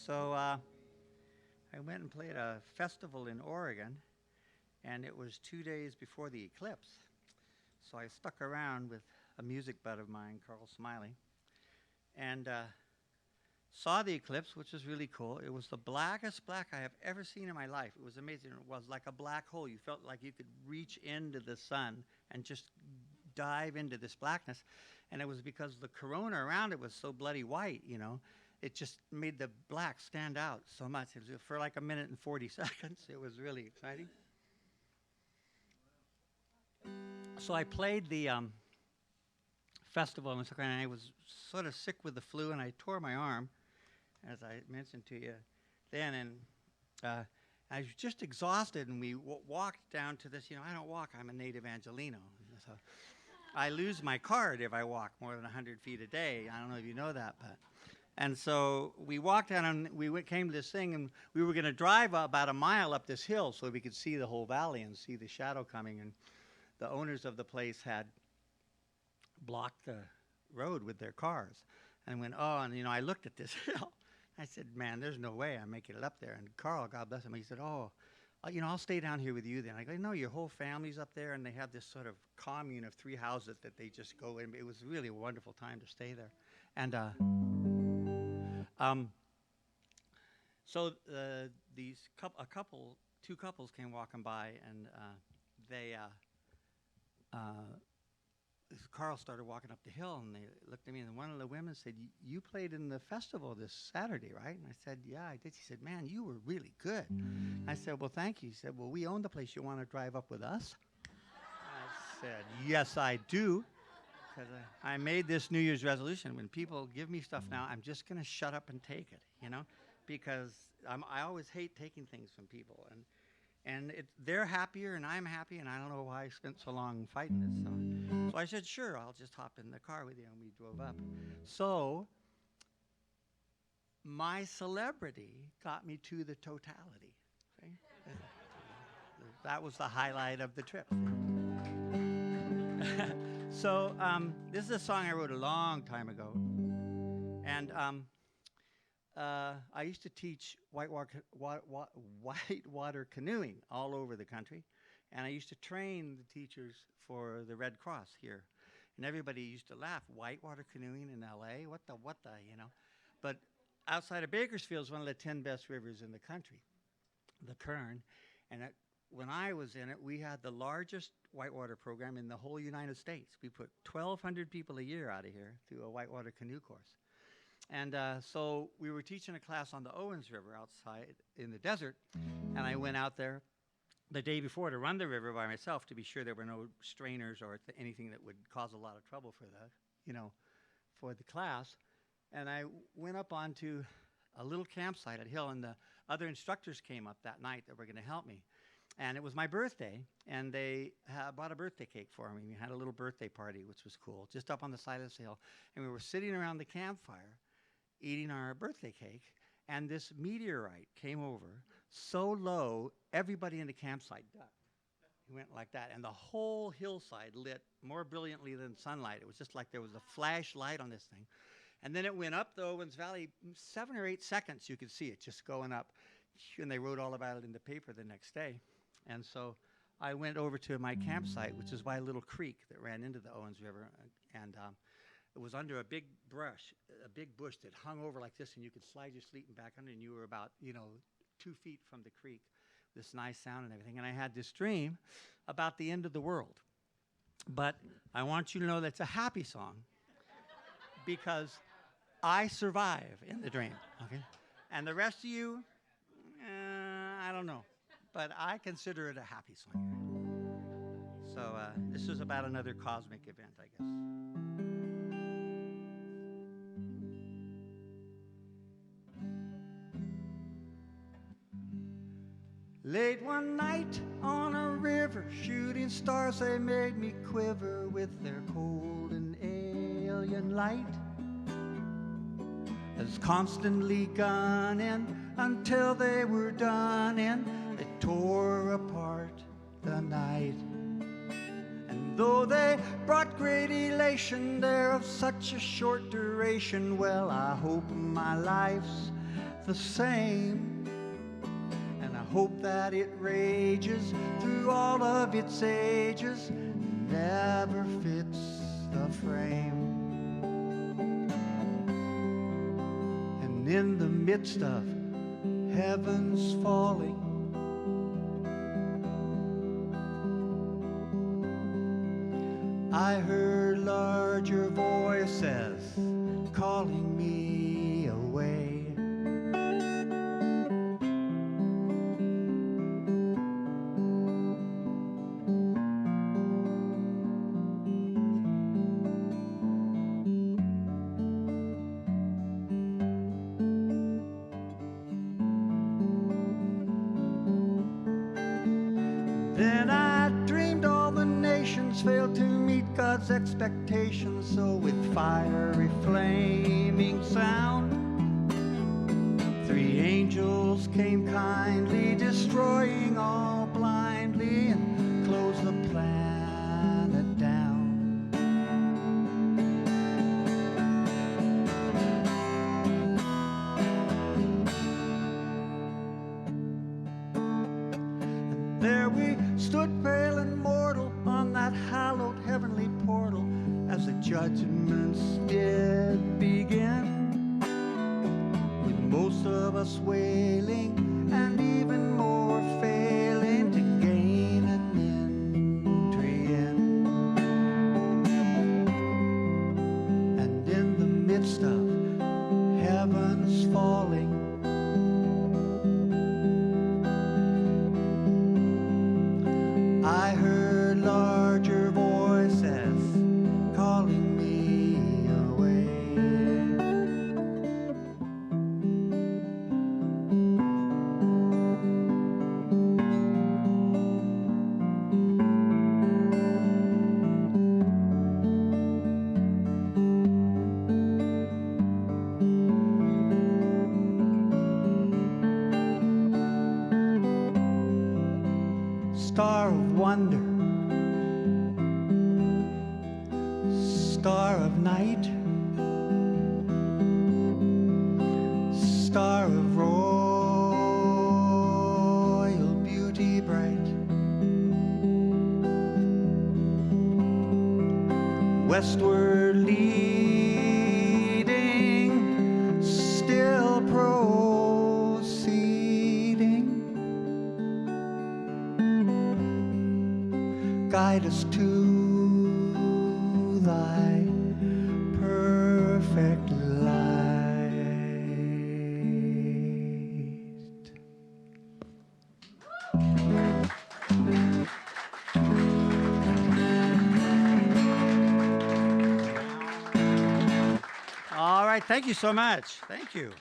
So I went and played a festival in Oregon, and it was 2 days before the eclipse. So I stuck around with a music bud of mine, Carl Smiley, and saw the eclipse, which was really cool. It was the blackest black I have ever seen in my life. It was amazing. It was like a black hole. You felt like you could reach into the sun and just dive into this blackness. And it was because the corona around it was so bloody white, you know. It just made the black stand out so much. It was for like 1 minute and 40 seconds. It was really exciting. So I played the festival, and I was sort of sick with the flu, and I tore my arm, as I mentioned to you then, and I was just exhausted, and we walked down to this, you know, I don't walk, I'm a native Angelino. So I lose my card if I walk more than 100 feet a day. I don't know if you know that, but. And so we walked down, and we came to this thing, and we were going to drive about a mile up this hill so we could see the whole valley and see the shadow coming, and the owners of the place had blocked the road with their cars. And I went, oh, and you know, I looked at this hill. I said, man, there's no way I'm making it up there. And Carl, God bless him, he said, oh, you know, I'll stay down here with you then. I go, no, your whole family's up there, and they have this sort of commune of 3 houses that they just go in. It was really a wonderful time to stay there. And so two couples came walking by, and Carl started walking up the hill, and they looked at me, and one of the women said, you played in the festival this Saturday, right? And I said, yeah, I did. She said, man, you were really good. I said, well, thank you. She said, well, we own the place. You want to drive up with us? I said, yes, I do. Because I made this New Year's resolution. When people give me stuff now, I'm just going to shut up and take it, you know, because I always hate taking things from people. And they're happier, and I'm happy, and I don't know why I spent so long fighting this. So I said, sure, I'll just hop in the car with you, and we drove up. So my celebrity got me to the totality. See? That was the highlight of the trip. So this is a song I wrote a long time ago, and I used to teach whitewater canoeing all over the country, and I used to train the teachers for the Red Cross here, and everybody used to laugh, whitewater canoeing in LA, what the, you know, but outside of Bakersfield is one of the 10 best rivers in the country, the Kern, and when I was in it, we had the largest whitewater program in the whole United States. We put 1,200 people a year out of here through a whitewater canoe course. And so we were teaching a class on the Owens River outside in the desert, and I went out there the day before to run the river by myself to be sure there were no strainers or anything that would cause a lot of trouble for the, you know, for the class. And I went up onto a little campsite at Hill, and the other instructors came up that night that were going to help me. And it was my birthday, and they bought a birthday cake for me. We had a little birthday party, which was cool, just up on the side of this hill. And we were sitting around the campfire eating our birthday cake, and this meteorite came over so low, everybody in the campsite ducked. It went like that, and the whole hillside lit more brilliantly than sunlight. It was just like there was a flashlight on this thing. And then it went up the Owens Valley, 7 or 8 seconds you could see it just going up. And they wrote all about it in the paper the next day. And so I went over to my campsite, which is by a little creek that ran into the Owens River, and it was under a big bush that hung over like this, and you could slide your sleeping bag under, and you were about, you know, 2 feet from the creek, this nice sound and everything. And I had this dream about the end of the world. But I want you to know that's a happy song because I survive in the dream, okay? And the rest of you, I don't know. But I consider it a happy song. So this is about another cosmic event, I guess. Late one night on a river, shooting stars, they made me quiver with their cold and alien light. As constantly gunning until they were done in, they tore apart the night. And though they brought great elation, they're of such a short duration. Well, I hope my life's the same. And I hope that it rages through all of its ages, never fits the frame. And in the midst of heaven's falling, I heard larger voices calling me away. Then I dreamed all the nations failed to meet God's expectations, so with fiery flaming sound, 3 angels came kindly, destroying all blindly, and closed the planet down. And there we stood pale and mortal on that hallowed heavenly portal as the judgments did begin, with most of us wailing and even more failing to gain an entry in. And in the midst of heaven's falling, I heard larger voices calling me away. Star of wonder, star of night, star of royal beauty bright, westward leading, still proceeding, guide us to thy perfect light. All right, thank you so much. Thank you.